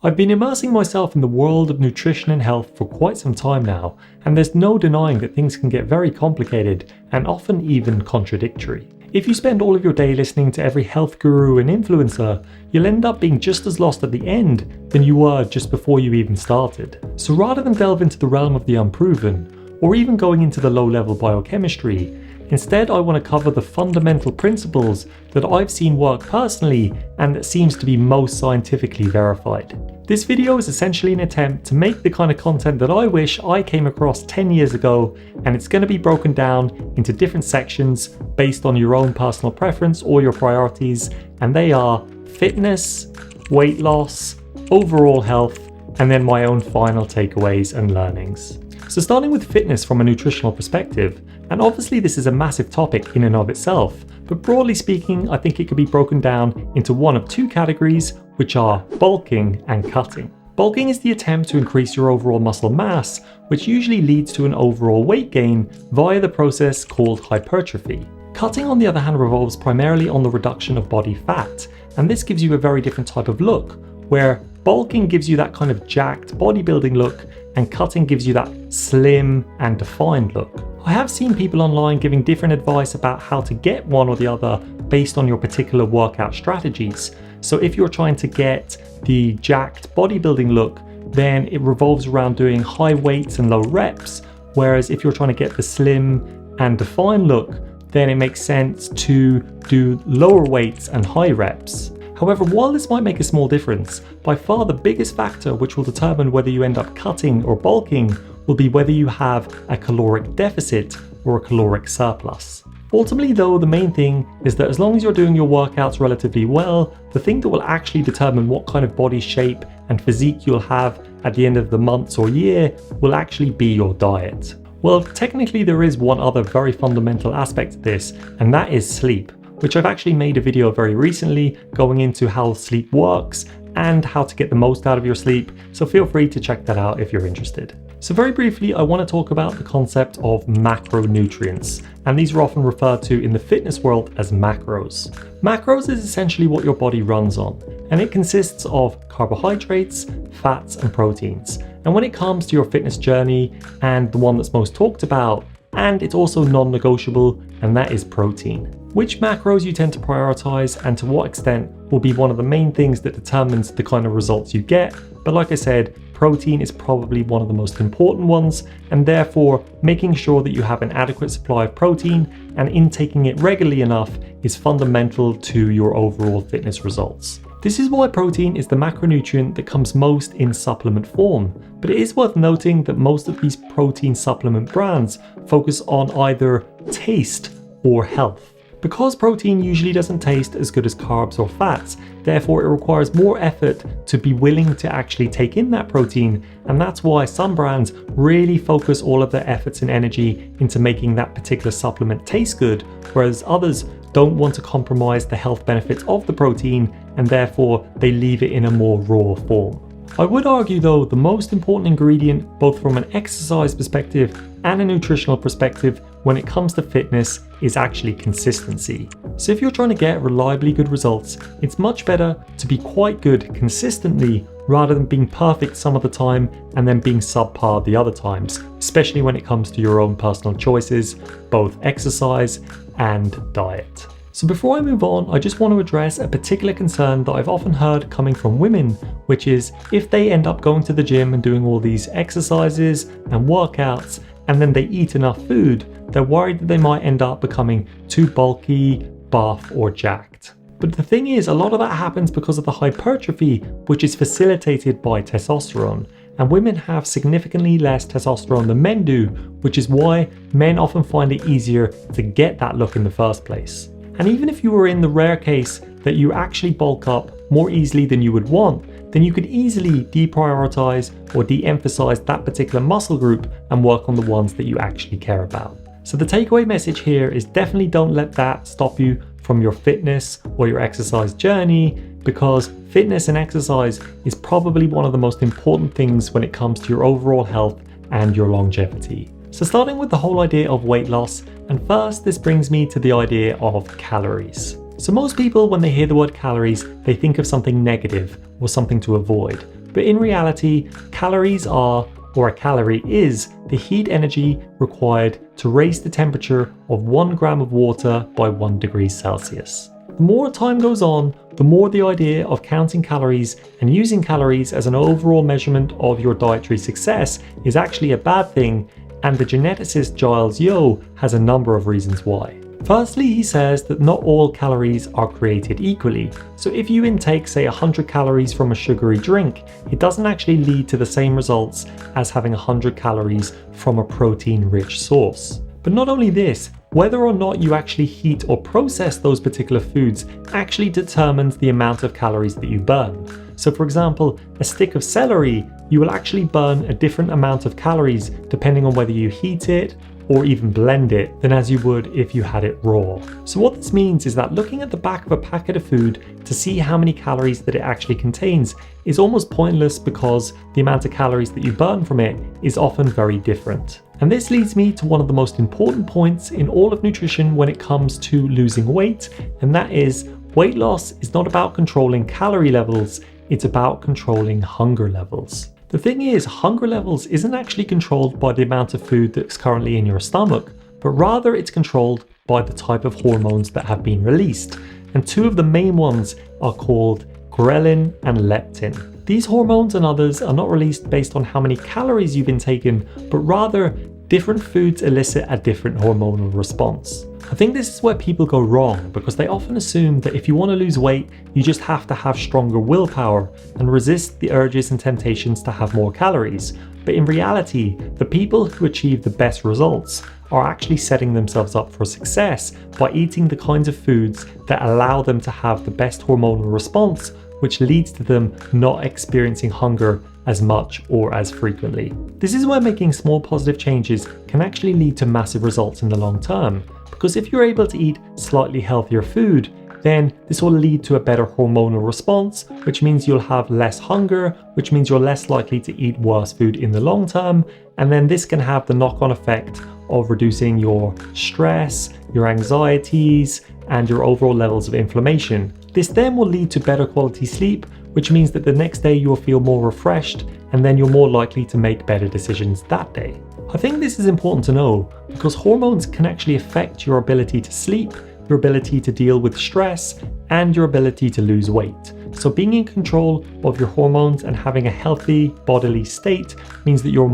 I've been immersing myself in the world of nutrition and health for quite some time now, and there's no denying that things can get very complicated and often even contradictory. If you spend all of your day listening to every health guru and influencer, you'll end up being just as lost at the end than you were just before you even started. So rather than delve into the realm of the unproven, or even going into the low-level biochemistry, instead I want to cover the fundamental principles that I've seen work personally and that seems to be most scientifically verified. This video is essentially an attempt to make the kind of content that I wish I came across 10 years ago, and it's going to be broken down into different sections based on your own personal preference or your priorities, and they are fitness, weight loss, overall health, and then my own final takeaways and learnings. So starting with fitness from a nutritional perspective, and obviously this is a massive topic in and of itself, but broadly speaking I think it could be broken down into one of two categories, which are bulking and cutting. Bulking is the attempt to increase your overall muscle mass, which usually leads to an overall weight gain via the process called hypertrophy. Cutting on the other hand revolves primarily on the reduction of body fat, and this gives you a very different type of look, where bulking gives you that kind of jacked bodybuilding look and cutting gives you that slim and defined look. I have seen people online giving different advice about how to get one or the other based on your particular workout strategies. So if you're trying to get the jacked bodybuilding look, then it revolves around doing high weights and low reps, whereas if you're trying to get the slim and defined look, then it makes sense to do lower weights and high reps. However, while this might make a small difference, by far the biggest factor which will determine whether you end up cutting or bulking will be whether you have a caloric deficit or a caloric surplus. Ultimately though, the main thing is that as long as you're doing your workouts relatively well, the thing that will actually determine what kind of body shape and physique you'll have at the end of the months or year will actually be your diet. Well, technically there is one other very fundamental aspect to this, and that is sleep, which I've actually made a video very recently going into how sleep works and how to get the most out of your sleep, so feel free to check that out if you're interested. So very briefly, I want to talk about the concept of macronutrients, and these are often referred to in the fitness world as macros. Macros is essentially what your body runs on, and it consists of carbohydrates, fats and proteins. And when it comes to your fitness journey, and the one that's most talked about, and it's also non-negotiable, and that is protein. Which macros you tend to prioritize and to what extent will be one of the main things that determines the kind of results you get, but like I said, protein is probably one of the most important ones, and therefore making sure that you have an adequate supply of protein and intaking it regularly enough is fundamental to your overall fitness results. This is why protein is the macronutrient that comes most in supplement form, but it is worth noting that most of these protein supplement brands focus on either taste or health. Because protein usually doesn't taste as good as carbs or fats, therefore it requires more effort to be willing to actually take in that protein, and that's why some brands really focus all of their efforts and energy into making that particular supplement taste good, whereas others don't want to compromise the health benefits of the protein, and therefore they leave it in a more raw form. I would argue though the most important ingredient, both from an exercise perspective and a nutritional perspective when it comes to fitness, is actually consistency. So if you're trying to get reliably good results, it's much better to be quite good consistently rather than being perfect some of the time and then being subpar the other times, especially when it comes to your own personal choices, both exercise and diet. So before I move on, I just want to address a particular concern that I've often heard coming from women, which is if they end up going to the gym and doing all these exercises and workouts, and then they eat enough food, they're worried that they might end up becoming too bulky, buff, or jacked. But the thing is, a lot of that happens because of the hypertrophy, which is facilitated by testosterone. And women have significantly less testosterone than men do, which is why men often find it easier to get that look in the first place. And even if you were in the rare case that you actually bulk up more easily than you would want, then you could easily deprioritize or de-emphasize that particular muscle group and work on the ones that you actually care about. So the takeaway message here is definitely don't let that stop you from your fitness or your exercise journey, because fitness and exercise is probably one of the most important things when it comes to your overall health and your longevity. So starting with the whole idea of weight loss, and first this brings me to the idea of calories. So most people, when they hear the word calories, they think of something negative or something to avoid. But in reality, calories are, or a calorie is, the heat energy required to raise the temperature of 1 gram of water by 1 degree Celsius. The more time goes on, the more the idea of counting calories and using calories as an overall measurement of your dietary success is actually a bad thing, and the geneticist Giles Yeo has a number of reasons why. Firstly, he says that not all calories are created equally, so if you intake say 100 calories from a sugary drink, it doesn't actually lead to the same results as having 100 calories from a protein-rich source. But not only this, whether or not you actually heat or process those particular foods actually determines the amount of calories that you burn. So for example, a stick of celery, you will actually burn a different amount of calories depending on whether you heat it or even blend it than as you would if you had it raw. So what this means is that looking at the back of a packet of food to see how many calories that it actually contains is almost pointless because the amount of calories that you burn from it is often very different. And this leads me to one of the most important points in all of nutrition when it comes to losing weight, and that is weight loss is not about controlling calorie levels, it's about controlling hunger levels. The thing is, hunger levels isn't actually controlled by the amount of food that's currently in your stomach, but rather it's controlled by the type of hormones that have been released. And two of the main ones are called ghrelin and leptin. These hormones and others are not released based on how many calories you've intaken, but rather different foods elicit a different hormonal response. I think this is where people go wrong because they often assume that if you want to lose weight, you just have to have stronger willpower and resist the urges and temptations to have more calories. But in reality, the people who achieve the best results are actually setting themselves up for success by eating the kinds of foods that allow them to have the best hormonal response, which leads to them not experiencing hunger as much or as frequently. This is where making small positive changes can actually lead to massive results in the long term, because if you're able to eat slightly healthier food, then this will lead to a better hormonal response, which means you'll have less hunger, which means you're less likely to eat worse food in the long term, and then this can have the knock-on effect of reducing your stress, your anxieties, and your overall levels of inflammation. This then will lead to better quality sleep, which means that the next day you'll feel more refreshed, and then you're more likely to make better decisions that day. I think this is important to know because hormones can actually affect your ability to sleep, your ability to deal with stress, and your ability to lose weight. So being in control of your hormones and having a healthy bodily state means that you're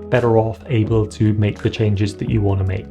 better off able to make the changes that you want to make.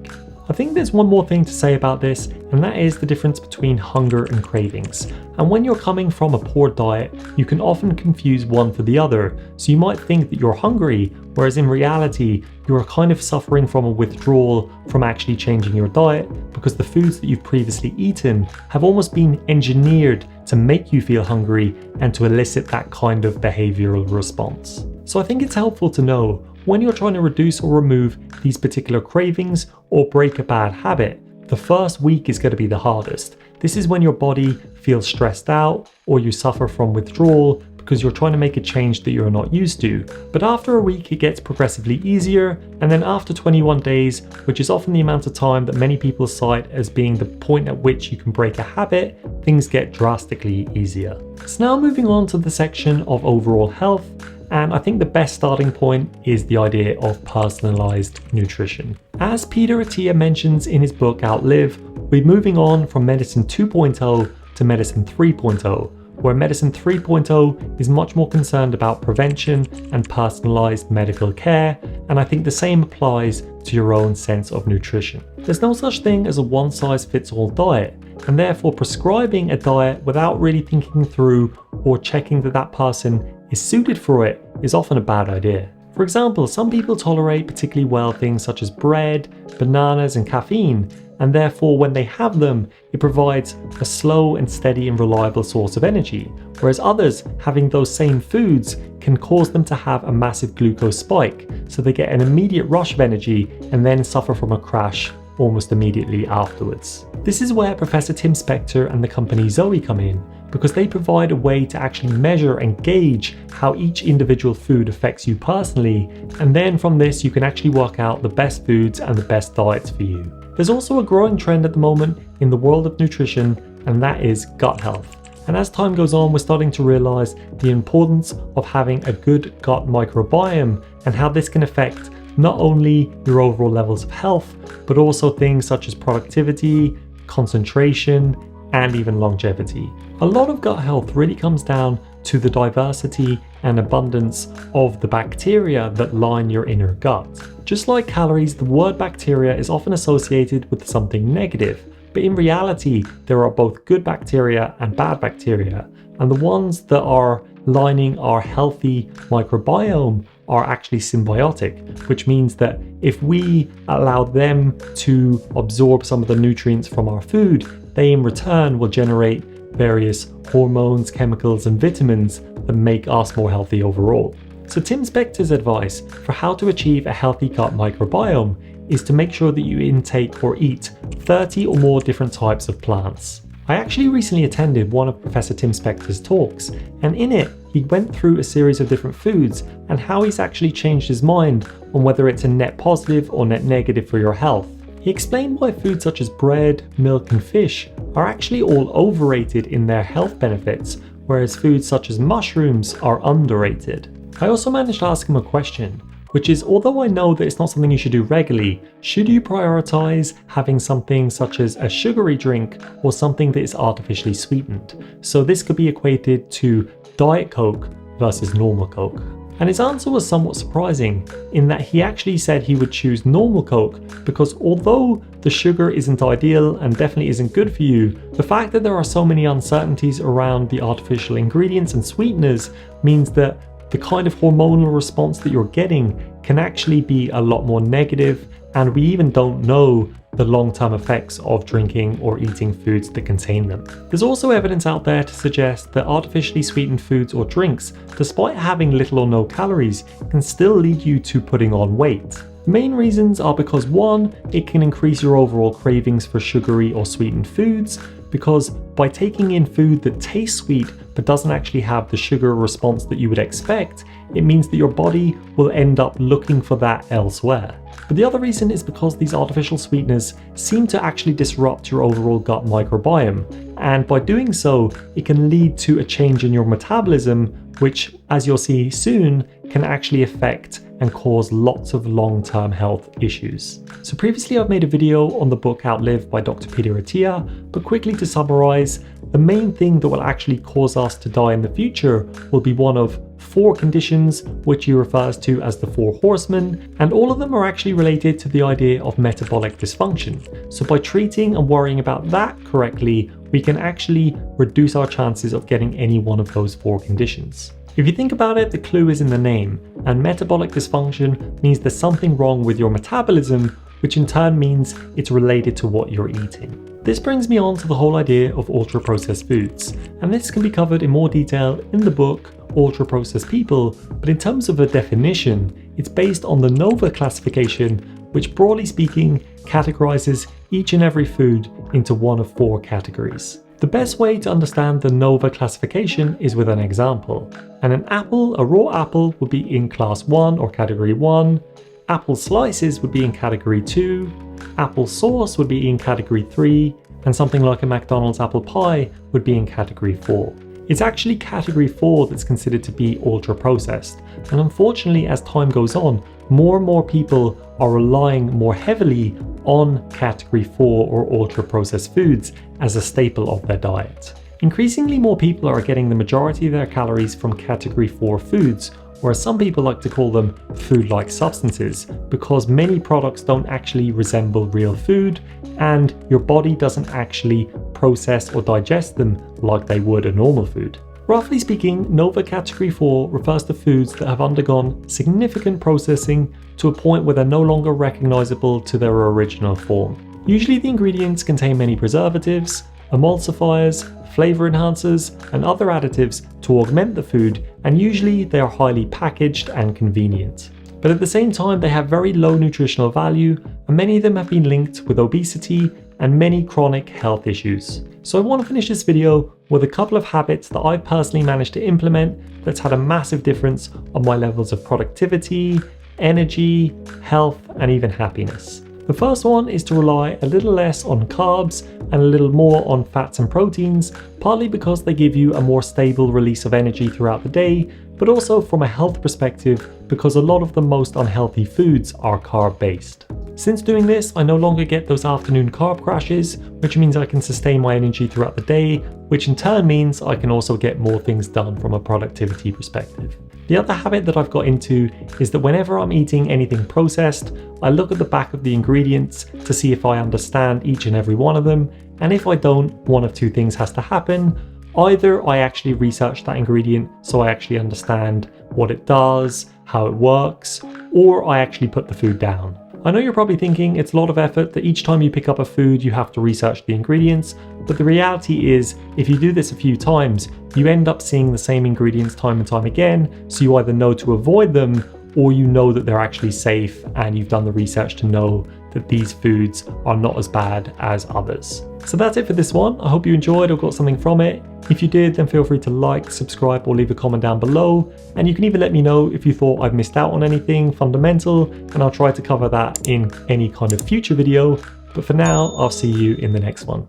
I think there's one more thing to say about this, and that is the difference between hunger and cravings. And when you're coming from a poor diet, you can often confuse one for the other. So you might think that you're hungry, whereas in reality, you're kind of suffering from a withdrawal from actually changing your diet because the foods that you've previously eaten have almost been engineered to make you feel hungry and to elicit that kind of behavioral response. So I think it's helpful to know when you're trying to reduce or remove these particular cravings or break a bad habit, the first week is going to be the hardest. This is when your body feels stressed out or you suffer from withdrawal because you're trying to make a change that you're not used to. But after a week, it gets progressively easier. And then after 21 days, which is often the amount of time that many people cite as being the point at which you can break a habit, things get drastically easier. So now moving on to the section of overall health. And I think the best starting point is the idea of personalized nutrition. As Peter Attia mentions in his book Outlive, we're moving on from medicine 2.0 to medicine 3.0, where medicine 3.0 is much more concerned about prevention and personalized medical care, and I think the same applies to your own sense of nutrition. There's no such thing as a one-size-fits-all diet, and therefore prescribing a diet without really thinking through or checking that that person is suited for it is often a bad idea. For example, some people tolerate particularly well things such as bread, bananas, and caffeine, and therefore when they have them, it provides a slow and steady and reliable source of energy, whereas others having those same foods can cause them to have a massive glucose spike, so they get an immediate rush of energy and then suffer from a crash almost immediately afterwards. This is where Professor Tim Spector and the company Zoe come in, because they provide a way to actually measure and gauge how each individual food affects you personally, and then from this you can actually work out the best foods and the best diets for you. There's also a growing trend at the moment in the world of nutrition, and that is gut health. And as time goes on, we're starting to realize the importance of having a good gut microbiome and how this can affect not only your overall levels of health, but also things such as productivity, concentration, and even longevity. A lot of gut health really comes down to the diversity and abundance of the bacteria that line your inner gut. Just like calories, the word bacteria is often associated with something negative, but in reality, there are both good bacteria and bad bacteria, and the ones that are lining our healthy microbiome are actually symbiotic, which means that if we allow them to absorb some of the nutrients from our food, they in return will generate various hormones, chemicals, and vitamins that make us more healthy overall. So Tim Spector's advice for how to achieve a healthy gut microbiome is to make sure that you intake or eat 30 or more different types of plants. I actually recently attended one of Professor Tim Spector's talks, and in it, he went through a series of different foods and how he's actually changed his mind on whether it's a net positive or net negative for your health. He explained why foods such as bread, milk, and fish are actually all overrated in their health benefits, whereas foods such as mushrooms are underrated. I also managed to ask him a question, which is, although I know that it's not something you should do regularly, should you prioritize having something such as a sugary drink or something that is artificially sweetened? So this could be equated to Diet Coke versus normal Coke. And his answer was somewhat surprising in that he actually said he would choose normal Coke because although the sugar isn't ideal and definitely isn't good for you, the fact that there are so many uncertainties around the artificial ingredients and sweeteners means that the kind of hormonal response that you're getting can actually be a lot more negative, and we even don't know the long-term effects of drinking or eating foods that contain them. There's also evidence out there to suggest that artificially sweetened foods or drinks, despite having little or no calories, can still lead you to putting on weight. The main reasons are because 1, it can increase your overall cravings for sugary or sweetened foods, because by taking in food that tastes sweet but doesn't actually have the sugar response that you would expect, it means that your body will end up looking for that elsewhere. But the other reason is because these artificial sweeteners seem to actually disrupt your overall gut microbiome, and by doing so, it can lead to a change in your metabolism, which, as you'll see soon, can actually affect and cause lots of long-term health issues. So previously I've made a video on the book Outlive by Dr. Peter Attia, but quickly to summarize, the main thing that will actually cause us to die in the future will be one of 4 conditions, which he refers to as the 4 horsemen, and all of them are actually related to the idea of metabolic dysfunction. So by treating and worrying about that correctly, we can actually reduce our chances of getting any one of those 4 conditions. If you think about it, the clue is in the name, and metabolic dysfunction means there's something wrong with your metabolism, which in turn means it's related to what you're eating. This brings me on to the whole idea of ultra-processed foods, and this can be covered in more detail in the book Ultra-Processed People, but in terms of a definition, it's based on the NOVA classification, which broadly speaking categorizes each and every food into one of 4 categories. The best way to understand the NOVA classification is with an example. And an apple, a raw apple, would be in class 1 or category 1, apple slices would be in category 2, apple sauce would be in category 3, and something like a McDonald's apple pie would be in category 4. It's actually category 4 that's considered to be ultra processed, and unfortunately as time goes on, more and more people are relying more heavily on category 4 or ultra processed foods as a staple of their diet. Increasingly more people are getting the majority of their calories from category 4 foods, or as some people like to call them, food-like substances, because many products don't actually resemble real food and your body doesn't actually process or digest them like they would a normal food. Roughly speaking, NOVA Category 4 refers to foods that have undergone significant processing to a point where they're no longer recognizable to their original form. Usually the ingredients contain many preservatives, emulsifiers, flavor enhancers, and other additives to augment the food, and usually they are highly packaged and convenient. But at the same time, they have very low nutritional value, and many of them have been linked with obesity and many chronic health issues. So I want to finish this video with a couple of habits that I've personally managed to implement that's had a massive difference on my levels of productivity, energy, health, and even happiness. The The first one is to rely a little less on carbs and a little more on fats and proteins, partly because they give you a more stable release of energy throughout the day, but also from a health perspective because a lot of the most unhealthy foods are carb-based. Since doing this, I no longer get those afternoon carb crashes, which means I can sustain my energy throughout the day, which in turn means I can also get more things done from a productivity perspective. The other habit that I've got into is that whenever I'm eating anything processed, I look at the back of the ingredients to see if I understand each and every one of them, and if I don't, one of two things has to happen. Either I actually research that ingredient so I actually understand what it does, how it works, or I actually put the food down. I know you're probably thinking it's a lot of effort that each time you pick up a food you have to research the ingredients, but the reality is if you do this a few times, you end up seeing the same ingredients time and time again, so you either know to avoid them or you know that they're actually safe and you've done the research to know that these foods are not as bad as others. So that's it for this one. I hope you enjoyed or got something from it. If you did, then feel free to like, subscribe, or leave a comment down below. And you can even let me know if you thought I've missed out on anything fundamental, and I'll try to cover that in any kind of future video. But for now, I'll see you in the next one.